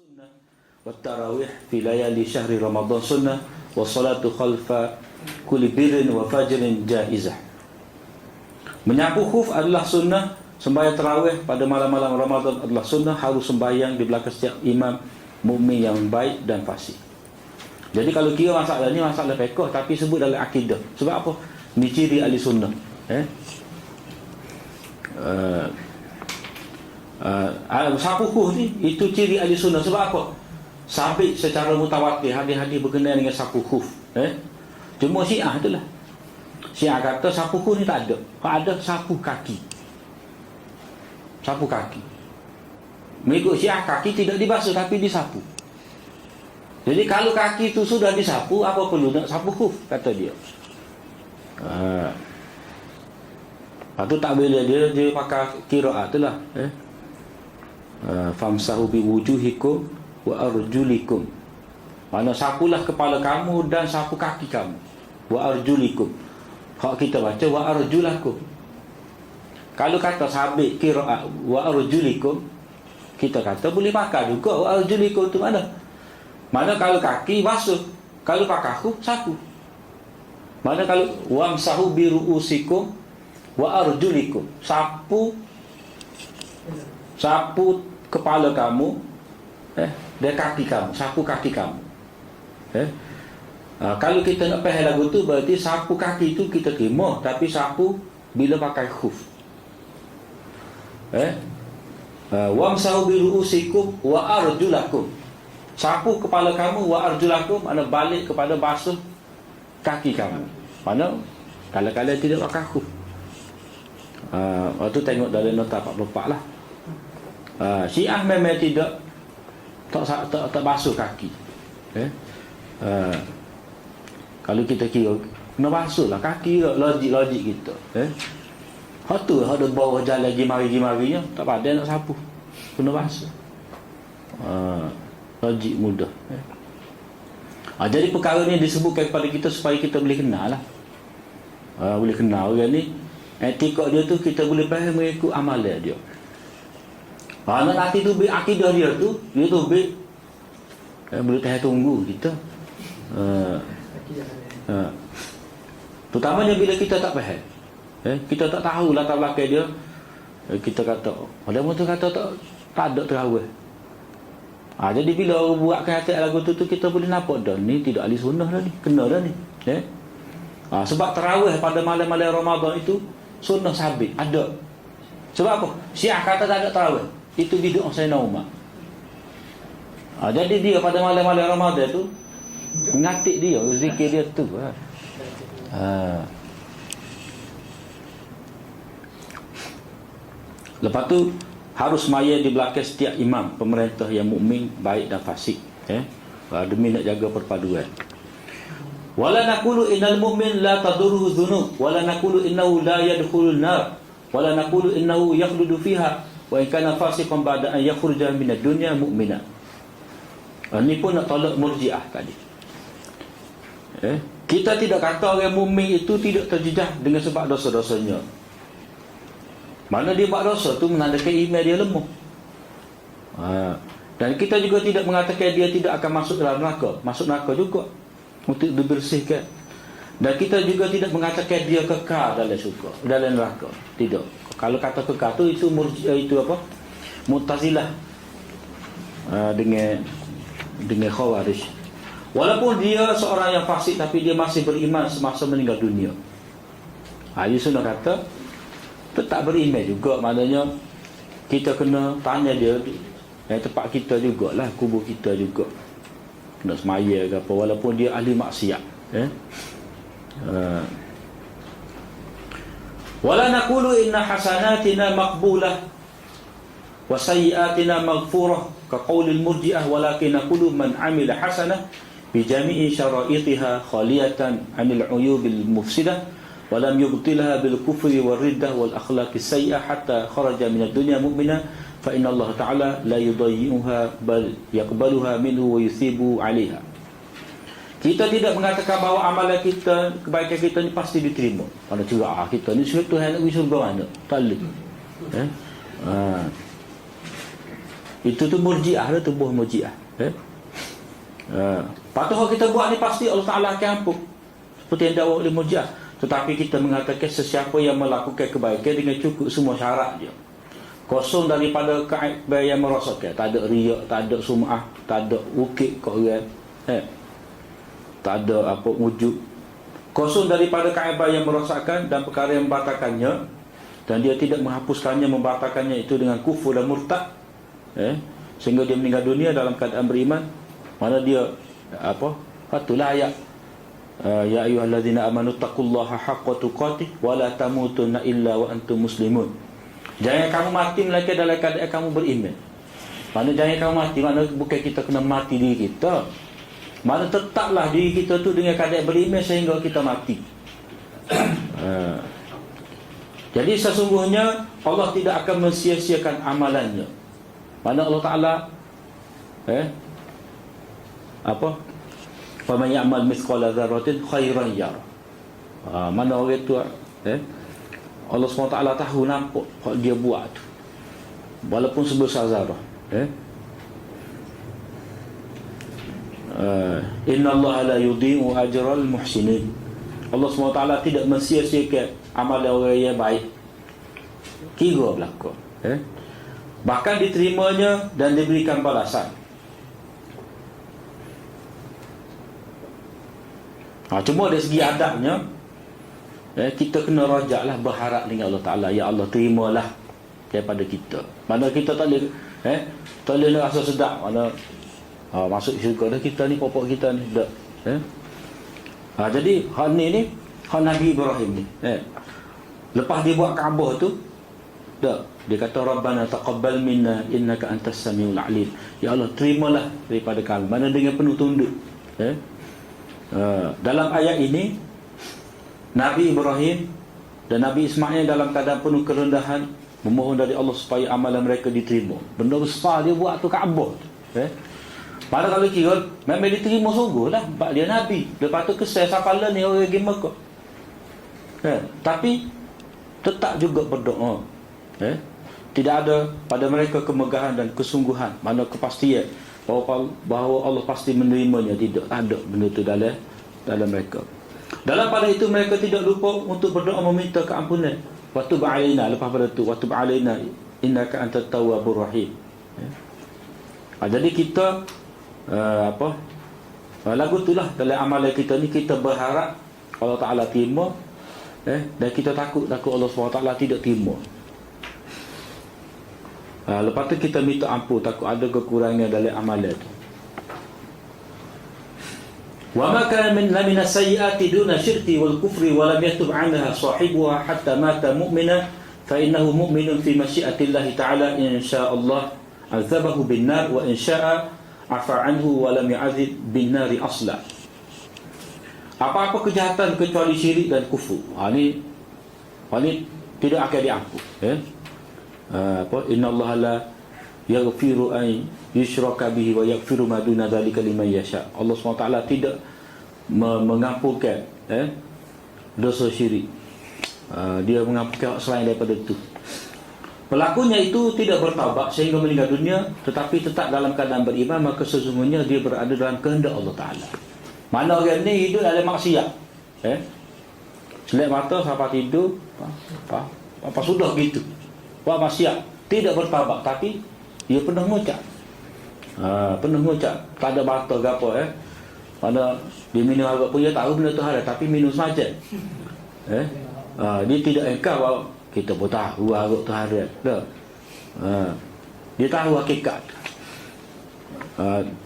sunnah wa tarawih fi layali syahri Ramadan sunnah wa salatu khalfa kulli birrin wa fajrin jaizah. Menyapu khuf adalah sunnah, sembahyang tarawih pada malam-malam Ramadan adalah sunnah, harus sembahyang di belakang setiap imam mukmin yang baik dan fasik. Jadi kalau kira masalah ni masalah fiqh tapi sebut dalam akidah. Sebab apa? Ni ciri ahli sunnah. Sapu khuf ni itu ciri ahli sunnah. Sebab apa? Sabit secara mutawatir hadis-hadis berkenaan dengan sapu khuf. Cuma Syiah itulah. Syiah kata sapu khuf ni tak ada. Kalau ada sapu kaki. Sapu kaki. Mengikut Syiah kaki tidak dibasuh tapi disapu. Jadi kalau kaki itu sudah disapu, apa perlu nak sapu khuf, kata dia. Lepas tu tak boleh dia pakai qiraat itulah. Famsahu bi wujuhikum wa arjulikum. Mana sapulah kepala kamu dan sapu kaki kamu. Wa arjulikum. Hak kita baca wa arjulakum. Kalau kata sabit qiraat wa arjulikum, kita kata boleh pakai juga wa arjulikum tu mana? Mana kalau kaki basuh, kalau pakai khuf sapu. Mana kalau wamsahu bi ru'usikum wa arjulikum, sapu kepala kamu dan kaki kamu, sapu kaki kamu. Kalau kita nak faham lagu tu berarti sapu kaki itu kita terima, tapi sapu bila pakai khuf. Wamsahu bi ru'usikum wa arjulakum, sapu kepala kamu wa arjulakum, mana balik kepada basuh kaki kamu. Mana kala-kala tidak pakai khuf. Waktu tengok dalam nota 44 lah. Syiah memang tidak tak basuh kaki. Kalau kita kira kena basuh lah kaki, logik kita. Hak tu ada bawah jalan gimari-gimarinya tak pandai nak sapu, kena basuh. Logik mudah. Jadi perkara ni disebutkan kepada kita supaya kita boleh kenal lah. Boleh kenal orang ni, etika dia tu kita boleh faham mengikut amalan dia. Nak nanti tu akidah dia tu boleh tahan tunggu kita. Terutamanya bila kita tak faham, kita tak tahu latar belakang dia, kita kata pada masa kata tak ada terawih. Jadi bila orang buat kata lagu tu kita boleh nampak dah ni tidak ahli sunnah dah ni, kena dah ni. Sebab tarawih pada malam-malam Ramadan itu sunnah sabit, ada. Sebab apa? Syiah kata tak ada tarawih, itu bid'ah Sayyidina Umar. Jadi dia pada malam-malam Ramadan tu ngatik dia, zikir dia tu. Lepas tu harus maya di belakang setiap imam pemerintah yang mukmin baik dan fasik, demi nak jaga perpaduan. Wala naqulu innal mu'min la tadurruhu dhunub wala naqulu innahu la yadkhulun nar wala naqulu innahu yakhludu fiha wa in kana fasiqan ba'da an yakhruja minad dunya mu'mina. Ini pun nak tolak murjiah tadi. Kita tidak kata orang mukmin itu tidak terjejas dengan sebab dosa-dosanya. Mana dia buat dosa tu menandakan iman dia lemah. Dan kita juga tidak mengatakan dia tidak akan masuk dalam neraka. Masuk neraka juga untuk dibersihkan. Dan kita juga tidak mengatakan dia kekal dalam neraka. Tidak. Kalau kata kekal tu itu Mu'tazilah dengan Khawarij. Walaupun dia seorang yang fasik tapi dia masih beriman semasa meninggal dunia. Ahli sunnah kata tetap beriman juga, maknanya kita kena tanya dia tempat kita jugalah, kubur kita juga kena semaya ke apa, walaupun dia ahli maksiat. Wala naqulu inna hasanatina maqbulah wa sayyiatina maghfurah ka qaulil murji'ah, walakin naqulu man amila hasanah bi jami'i syara'itiha khaliyatan 'anil 'uyubil mufsidah walam yubtilha bil kufri wal riddah wal akhlaqis sayyi'ah hatta kharaja minad dunya mu'mina fa inna Allah ta'ala la yudayyi'uha bal yaqbaluha minhu wa yusibu 'alaiha. Kita tidak mengatakan bahawa amalan kita, kebaikan kita ni pasti diterima. Pada cerah kita ni Tuhan nak pergi surga mana? Tak boleh. Itu tu Murji'ah, tu tubuh Murji'ah. Patut kita buat ni pasti Allah Ta'ala akan ampun, seperti yang dakwa oleh Murji'ah. Tetapi kita mengatakan sesiapa yang melakukan kebaikan dengan cukup semua syarat dia, kosong daripada keaiban yang merosakkan, tak ada riak, tak ada sum'ah, tak ada ukit kat orang, tak ada apa wujud, kosong daripada keaiban yang merosakkan dan perkara yang membatalkannya, dan dia tidak menghapuskannya, membatalkannya itu dengan kufur dan murtad, sehingga dia meninggal dunia dalam keadaan beriman, mana dia apa, patulah ayat ya ayyuhallazina amanu taqullaha haqqa tuqatih wa la tamutunna illa wa antum muslimun. Jangan kamu mati melainkan dalam keadaan kamu beriman. Mana jangan kamu mati, mana bukan kita kena mati diri kita, mana tetaplah diri kita tu dengan keadaan beriman sehingga kita mati. Jadi sesungguhnya Allah tidak akan mensia-siakan amalannya. Mana Allah Ta'ala apa, faman ya'mal mithqala dzarratin khairan yarah. Mana orang tu Allah SWT tahu, nampak kalau dia buat tu, walaupun sebesar zarah. Inna Allah la yudhi'u ajral muhsinin. Allah SWT tidak mensia-siakan amalan orang yang baik. Kira belaka, bahkan diterimanya dan diberikan balasan. Cuma dari segi adabnya, kita kena rajaklah berharap dengan Allah Ta'ala. Ya Allah, terimalah daripada kita. Mana kita tak boleh tak boleh rasa sedap, mana masuk syurga dah kita ni, pokok kita ni tak. Jadi hal ni hal Nabi Ibrahim ni, lepas dia buat Kaabah tu, tak, dia kata Rabbana taqabbal minna innaka antas samiul alim. Ya Allah, terimalah daripada kami, mana dengan penuh tunduk. Dalam ayat ini Nabi Ibrahim dan Nabi Ismail dalam keadaan penuh kerendahan memohon dari Allah supaya amalan mereka diterima. Benda besar dia buat tu Kaabah. Padahal kalau kira memang diterima sungguh lah, sebab dia Nabi. Lepas tu kesal sapalah ni orang pergi Mekah. Tapi tetap juga berdoa. Tidak ada pada mereka kemegahan dan kesungguhan, mana kepastian bahawa Allah pasti menerimanya. Tidak ada benda itu dalam mereka. Dalam pada itu mereka tidak lupa untuk berdoa meminta keampunan. Watub alaina, lepas pada itu watub alaina innaka antat tawwabur rahim. Jadi kita lagu itulah dalam amalan kita ni, kita berharap Allah Ta'ala terima, dan kita takut Allah SWT tidak terima. Lepas tu kita minta ampun, takut ada kekurangan dalam amalan tu. Wa ma kana min as-sayyi'ati duna syirki wal kufri wa lam yatub 'anha sahibuha hatta mata mu'mina fa innahu mu'minun fi masyiatillahi ta'ala in syaa Allah 'adzabahu bin nar wa in syaa 'afa 'anhu wa lam yu'adzib bin nar asla. Apa-apa kejahatan kecuali syirik dan kufur, ini tidak akan diampun. Inna Allah la yaghfiru an yushraka bihi wa yaghfiru ma duna dzalika liman yasha. Allah SWT tidak mengampunkan dosa syirik. Dia mengampunkan selain daripada itu. Pelakunya itu tidak bertaubat sehingga meninggal dunia, tetapi tetap dalam keadaan beriman, maka sesungguhnya dia berada dalam kehendak Allah Ta'ala. Mana orang ni hidup dalam maksiat, selip mata sampai tidur, apa sudah gitu, buat maksiat, tidak bertaubat, tapi dia penuh ngucap, tak ada batal ke apa, mana dia minum agak pun dia tahu benda tu haram, tapi minum semacam, dia tidak engkau bahawa kita pun tahu agak tu haram, dia tahu hakikat,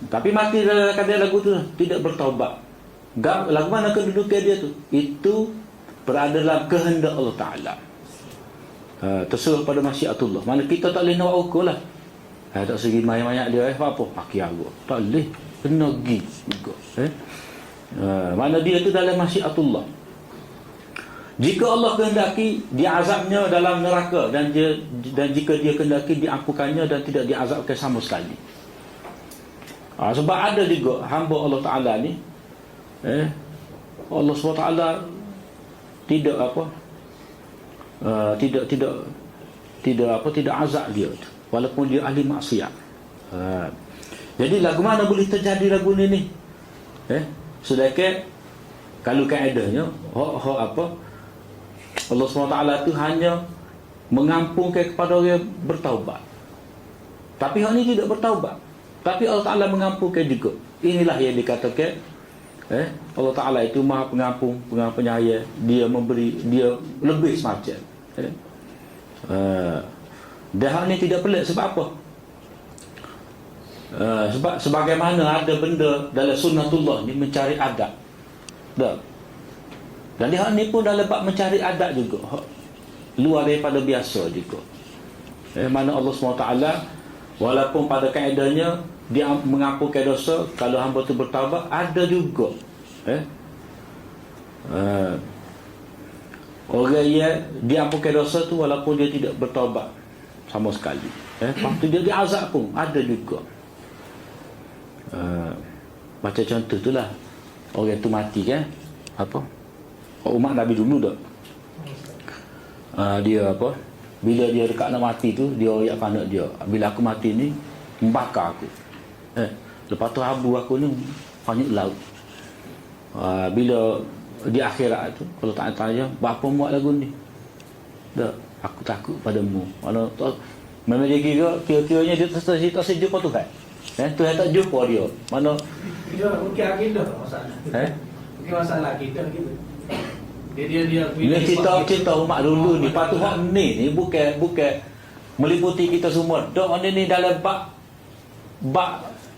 tapi mati dalam keadaan lagu tu tidak bertaubat. Lagu mana kedudukan dia tu? Itu berada dalam kehendak Allah Ta'ala, terserah pada masyiatullah. Mana kita tak boleh nak ukur lah, tak segi banyak-banyak dia apa paki aku tak boleh, kena pergi juga. Mana dia tu dalam masyiatullah. Jika Allah kehendaki diazabnya dalam neraka, dan jika dia kehendaki diampunkannya dan tidak diazabkan sama sekali. Sebab ada juga hamba Allah Ta'ala ni, Allah SWT tidak tidak azab dia walaupun dia ahli maksiat. Jadi lagu mana boleh terjadi lagu ni? Sedangkan kalau kaedahnya apa, Allah SWT tu hanya mengampunkan kepada orang yang bertaubat. Tapi hak ni tidak bertaubat, tapi Allah Ta'ala mengampunkan juga. Inilah yang dikatakan Allah Ta'ala itu Maha Pengampun, Pengampun Penyayang. Dia memberi, dia lebih semacam. Dan hal ni tidak pelik. Sebab apa? Sebab sebagaimana ada benda dalam sunnatullah ni mencari adab. Dan di hal ni pun dalam bab mencari adab juga, luar daripada biasa juga. Mana Allah SWT walaupun pada kaedahnya dia mengampunkan dosa kalau hamba tu bertaubat, ada juga orang yang diampunkan dosa tu walaupun dia tidak bertaubat sama sekali. Lepas tu dia diazab pun ada juga. Macam contoh tu lah, orang tu mati kan, apa, umat Nabi dulu tak, dia apa, bila dia dekat nak mati tu, dia royak anak dia, bila aku mati ni membakar aku. Lepas tu abu aku ni banyak laut. Bila di akhirat tu, kalau tak tanya, berapa buat lagu ni? Tak, aku takut padamu. Mana tu memang dia kira-kiranya dia tak sejuk tu kan. Tuhan tak jumpa dia. Mana dia mungkin akidah masalah. Mungkin masalah akidah gitu. Dia ini cerita umat dulu ni. Lepas tu hak ni bukan meliputi kita semua. Dok ni dalam bab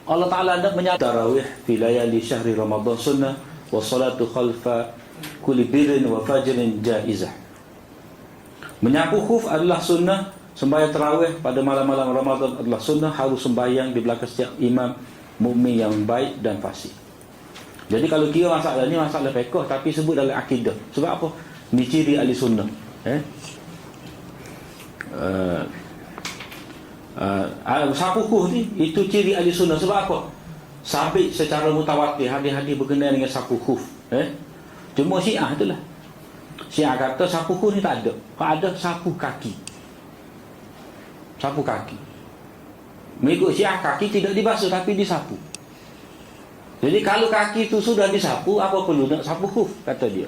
Allah Ta'ala nak menyatakan tarawih fi layali syahri Ramadan sunnah wa salatu khalfa kulli birrin wa fajrin jaizah. Menyapu khuf adalah sunnah, sembahyang tarawih pada malam-malam Ramadan adalah sunnah, harus sembahyang di belakang setiap imam mukmin yang baik dan fasik. Jadi kalau kira masalah ni masalah fiqh tapi sebut dalam akidah. Sebab apa? Ni ciri ahli sunnah. Sapu khuf ni itu ciri ahli sunnah. Sebab apa? Sabit secara mutawatir hadis-hadis berkenaan dengan sapu khuf. Cuma Syiah itulah. Syiah kata sapu khuf ni tak ada. Ada sapu kaki. Sapu kaki. Mengikut Syiah kaki tidak dibasuh tapi disapu. Jadi kalau kaki itu sudah disapu, apa perlu nak sapu khuf, kata dia.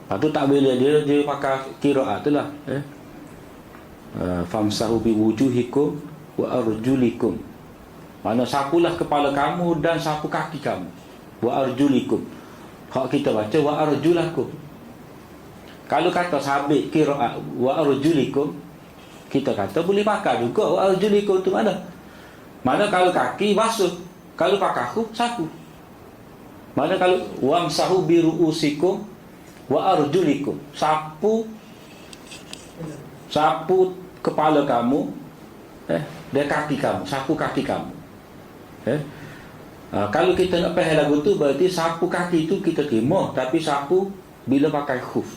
Lepas tu tak boleh dia pakai qiraat itulah. Famsahu bi wujuhikum wa arjulikum. Mana sapulah kepala kamu dan sapu kaki kamu. Wa arjulikum. Hak kita baca wa arjulakum. Kalau kata sabit qiraat wa arjulikum, kita kata boleh pakai juga wa arjulikum tu mana? Mana kalau kaki basuh, kalau pakai khuf sapu. Mana kalau wamsahu bi ru'usikum wa arjulikum, sapu kepala kamu dan kaki kamu, sapu kaki kamu. Kalau kita nak faham lagu tu berarti sapu kaki itu kita terima, tapi sapu bila pakai khuf.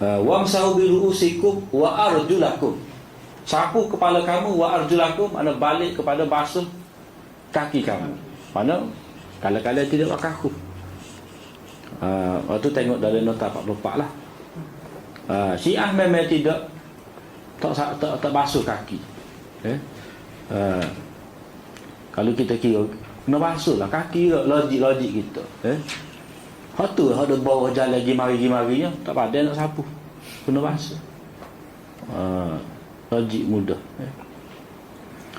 Wamsahu bi ru'usikum wa arjulakum, sapu kepala kamu wa arjulakum, mana balik kepada basuh kaki kamu. Mana kala-kala tidak pakai khuf. Waktu tengok dalam nota 44 lah. Syiah memang tidak tak basuh kaki. Kalau kita kira kena basuh lah kaki, logik kita. Hak tu ada bawah jalan gimari-gimarinya tak pandai nak sapu, kena basuh. Logik mudah.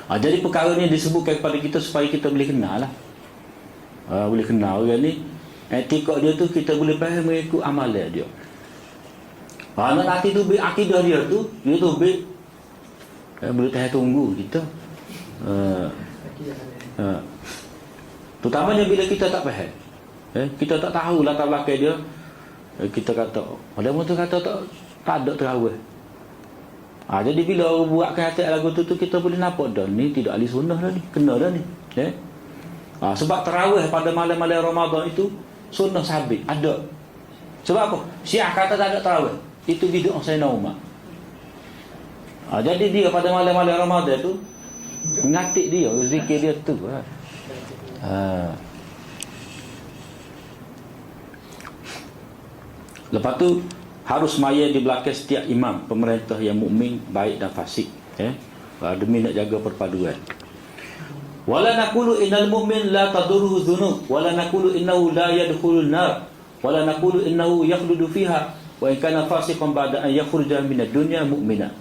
Jadi perkara ni disebutkan kepada kita supaya kita boleh kenal lah. Boleh kenal orang ni, etika dia tu kita boleh faham mengikut amalan dia. Nanti tu akidah dia tu boleh tahan tunggu kita. Terutamanya bila kita tak faham, kita tak tahu latar belakang dia, kita kata pada masa kata tak ada terawih. Jadi bila orang buat kata lagu tu kita boleh nampak dah ni tidak ahli sunnah dah ni, kena dah ni. Sebab tarawih pada malam-malam Ramadan itu sunnah sabit ada. Sebab apa? Syiah kata tak ada tarawih, itu bid'ah Sayyidina Umar. Jadi dia pada malam-malam Ramadan tu ngatik dia, zikir dia tu. Lepas tu harus maya di belakang setiap imam pemerintah yang mukmin, baik dan fasik, demi nak jaga perpaduan. Wala naqulu innal mu'min la tadurruhu dhunub wala naqulu innahu la yadkhulun nar wala naqulu innahu yakhludu fiha wa in kana fasiqan ba'da an yakhruja minad dunya mu'mina.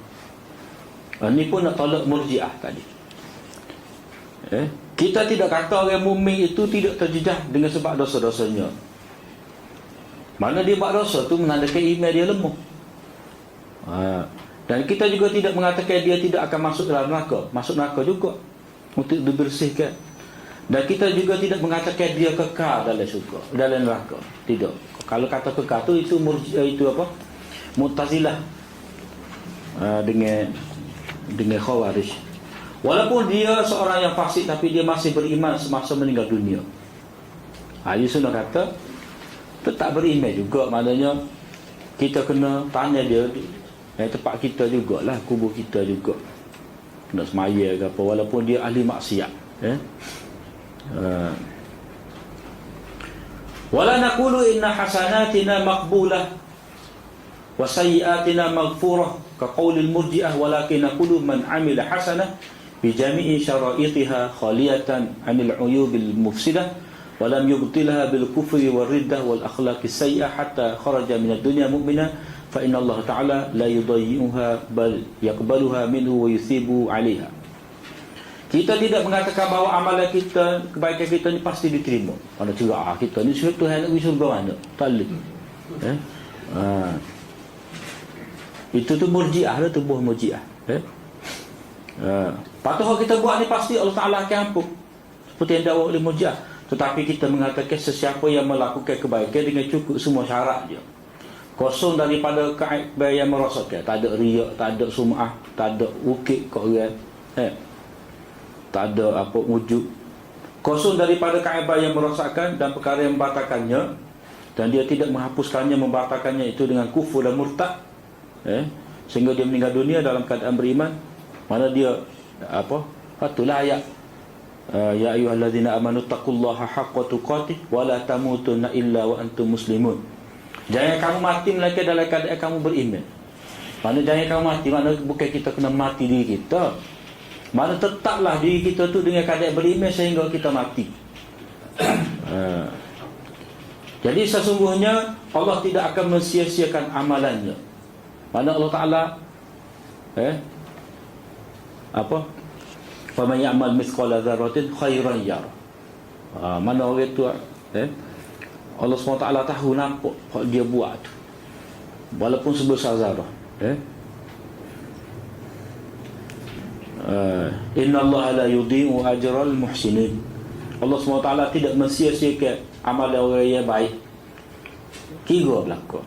Ini pun nak tolak Murji'ah tadi. Kita tidak kata orang mukmin itu tidak terjejas dengan sebab dosa-dosanya. Mana dia buat dosa tu menandakan iman dia lemah. Dan kita juga tidak mengatakan dia tidak akan masuk dalam neraka. Masuk neraka juga untuk dibersihkan. Dan kita juga tidak mengatakan dia kekal dalam syurga, dalam neraka. Tidak. Kalau kata kekal tu itu Mu'tazilah dengan Khawarij. Walaupun dia seorang yang fasik, tapi dia masih beriman semasa meninggal dunia. Yusuf kata tetap beriman juga. Maknanya kita kena tanya dia, tempat kita jugalah, kubur kita juga kena semaya ke apa, walaupun dia ahli maksiat. Wala naqulu inna hasanatina maqbulah wa sayyiatina maghfurah ka qaulil murji'ah walakin naqulu man 'amila hasanah bi jami'i syara'itiha khaliyatan 'anil 'uyubil mufsidah wa lam yubtilha bil kufri war riddah wal akhlaqis sayyi'ah hatta kharaja minad dunya mu'mina fa inna Allah ta'ala la yudayyi'uha bal yaqbaluha minhu wa yusibu 'alaiha. Kita tidak mengatakan bahawa amalan kita, kebaikan kita ni pasti diterima. Mana cerah kita ni Tuhan nak pergi surga mana? Tak boleh. Itu tu Murji'ah tu, buah Murji'ah. Patut kita buat ni pasti Allah Ta'ala akan ampun, seperti yang dakwa oleh Murji'ah. Tetapi kita mengatakan sesiapa yang melakukan kebaikan dengan cukup semua syarat je, kosong daripada kaiban yang merosakkan, tak ada riak, tak ada sum'ah, tak ada ukit kat orang, tak ada apa wujud, kosong daripada kaiban yang merosakkan dan perkara yang membatalkannya, dan dia tidak menghapuskannya, membatalkannya itu dengan kufur dan murtad, sehingga dia meninggal dunia dalam keadaan beriman, mana dia patulah ayat ya ayyuhallazina amanu taqullaha haqqa tuqatih wa la tamutunna illa wa antum muslimun. Jangan kamu mati melainkan dalam keadaan kamu beriman. Mana jangan kamu mati, mana bukan kita kena mati diri kita, mana tetaplah diri kita tu dengan keadaan beriman sehingga kita mati. Jadi sesungguhnya Allah tidak akan mensia-siakan amalannya. Mana Allah Ta'ala faman ya'mal mithqala dzarratin khairan yarah. Mana orang tu Allah SWT tahu nampak apa dia buat tu, walaupun sebesar zarah. Inna Allah la yudhi'u ajral muhsinin. Allah SWT tidak mensia-siakan amalan orang yang baik. Kira belaka,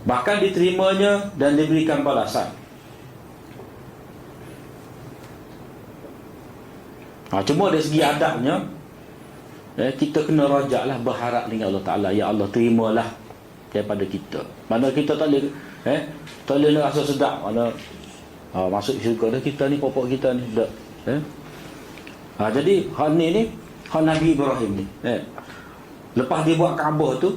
bahkan diterimanya dan diberikan balasan. Cuma dari segi adabnya, kita kena rajaklah, berharap dengan Allah Ta'ala, ya Allah terimalah daripada kita. Mana kita tak boleh tak boleh rasa sedap mana masuk syurga dah kita ni, pokok kita ni tak. Jadi hal ni hal Nabi Ibrahim ni, lepas dia buat Kaabah tu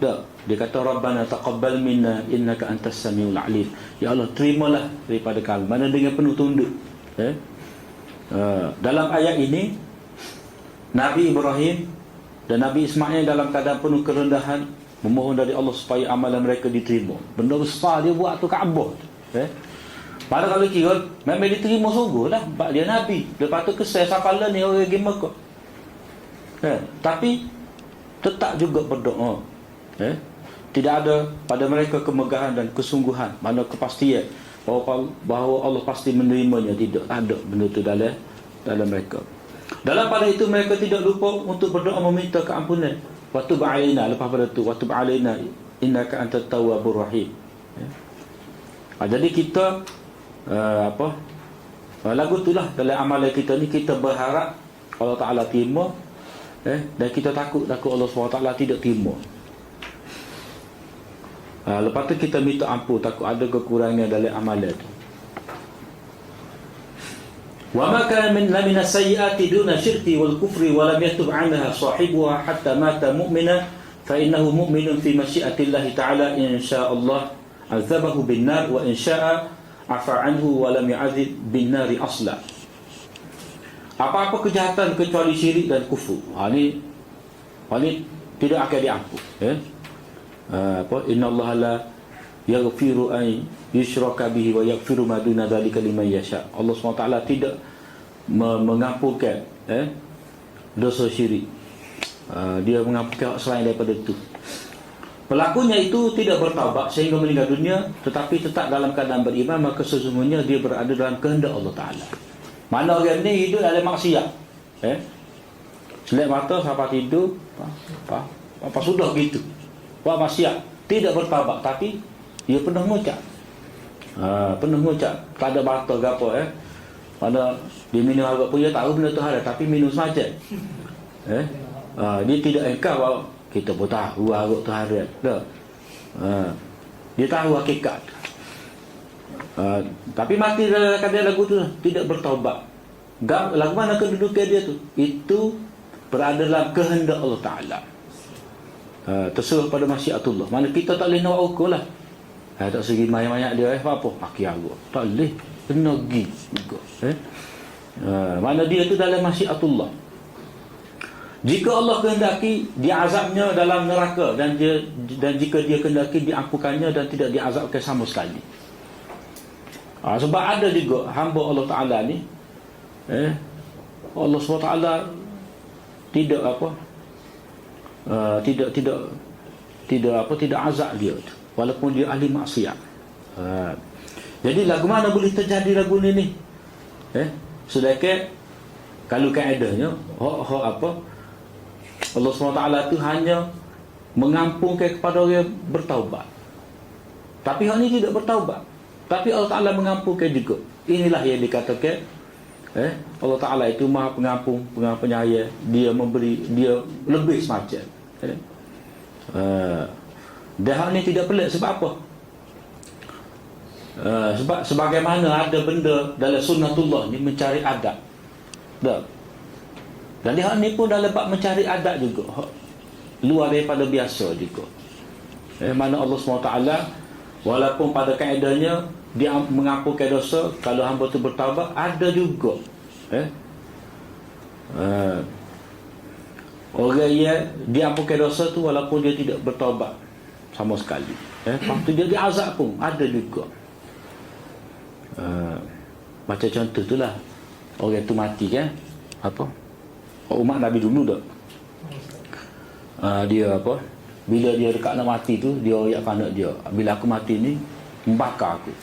tak, dia kata Rabbana taqabbal minna innaka antas samiul alim. Ya Allah terimalah daripada kami, mana dengan penuh tunduk. Dalam ayat ini Nabi Ibrahim dan Nabi Ismail dalam keadaan penuh kerendahan memohon dari Allah supaya amalan mereka diterima. Benda besar dia buat tu Kaabah. Padahal kalau kira memang diterima sungguh lah, sebab dia Nabi. Lepas tu kesal sapalah ni orang pergi Mekah. Tapi tetap juga berdoa. Tidak ada pada mereka kemegahan dan kesungguhan, mana kepastian bahawa Allah pasti menerimanya. Tidak ada benda itu dalam mereka. Dalam pada itu mereka tidak lupa untuk berdoa meminta keampunan. Wa tub alaina, lepas pada itu wa tub alaina innaka antat tawwabur rahim. Jadi kita lagu itulah dalam amalan kita ni, kita berharap Allah Ta'ala terima, dan kita takut Allah SWT tidak terima. Lepas tu kita minta ampun, takut ada kekurangan dalam amalan tu. Wa ma kana min as-sayyi'ati duna syirki wal kufri wa lam yatub 'anha sahibuha hatta mata mu'mina fa innahu mu'minun fi masyiatillahi ta'ala in sya'allah azabahu bin nar wa in sya'a afa anhu wa lam yu'adzib bin nari asla. Apa-apa kejahatan kecuali syirik dan kufur, ini tidak akan diampun, ya. Innallaha la yaghfiru an yushraka bihi wa yaghfiru ma duna dzalika liman yasha. Allah SWT tidak mengampunkan dosa syirik. Dia mengampunkan selain daripada itu. Pelakunya itu tidak bertaubat sehingga meninggal dunia, tetapi tetap dalam keadaan beriman, maka sesungguhnya dia berada dalam kehendak Allah Ta'ala. Mana orang ni hidup dalam maksiat, selip mata sampai tidur, apa sudah gitu, buat maksiat, tidak bertaubat, tapi dia penuh ngucap, tak ada mata ke apa, mana dia minum agak pun dia tahu benda tu haram, tapi minum saja, dia tidak engkau bahawa kita pun tahu agak tu haram, dia tahu hakikat, tapi mati dalam keadaan lagu tu tidak bertaubat. Lagu mana kedudukan dia tu? Itu berada dalam kehendak Allah Ta'ala, terserah pada masyiatullah. Mana kita tak boleh nak ukur lah, tak segi banyak-banyak dia apa paki aku tak boleh, kena pergi juga, mana dia tu dalam masyiatullah. Jika Allah kehendaki, dia azabnya dalam neraka, dan jika dia kehendaki, diampunkannya dan tidak diazabkan sama sekali. Sebab ada juga hamba Allah Ta'ala ni, Allah SWT tidak tidak azab dia walaupun dia ahli maksiat. Jadi lagu mana boleh terjadi lagu ni? Sedangkan kalau kaedahnya Allah SWT tu hanya mengampunkan kepada orang yang bertaubat. Tapi hak ni tidak bertaubat, tapi Allah Ta'ala mengampunkan juga. Inilah yang dikatakan Allah Ta'ala itu maha pengampun, maha penyayang. Dia memberi, dia lebih semacam. Dan hal ini tidak pelik. Sebab apa? Sebab sebagaimana ada benda dalam sunnatullah ni mencari adab. Dan hal ini pun dalam bab mencari adab juga, luar daripada biasa juga. Mana Allah SWT walaupun pada kaedahnya dia mengampunkan dosa kalau hamba tu bertaubat, ada juga orang yang diampunkan dosa tu walaupun dia tidak bertaubat sama sekali, lepas tu dia diazab pun ada juga. Macam contoh tu lah, orang tu mati kan, umat Nabi dulu tak, dia bila dia dekat nak mati tu, dia ayat anak dia, bila aku mati ni membakar aku,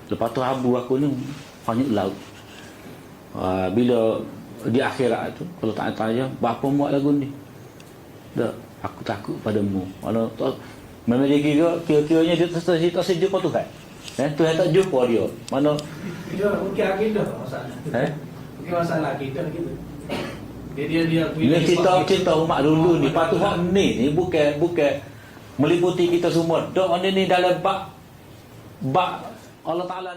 lepas tu abu aku ni banyak laut. Bila di akhirat tu kalau tak tanya, berapa buat lagu ni? Tak, aku takut padamu. Mana memang dia kira-kiranya dia tak sejuk Tuhan. Tuhan tak jumpa dia. Mana dia mungkin akidah masalah. Mungkin masalah akidah gitu. Dia cerita umat dulu ni, patut hak ni bukan meliputi kita semua. Dok ni dalam bab Allah Taala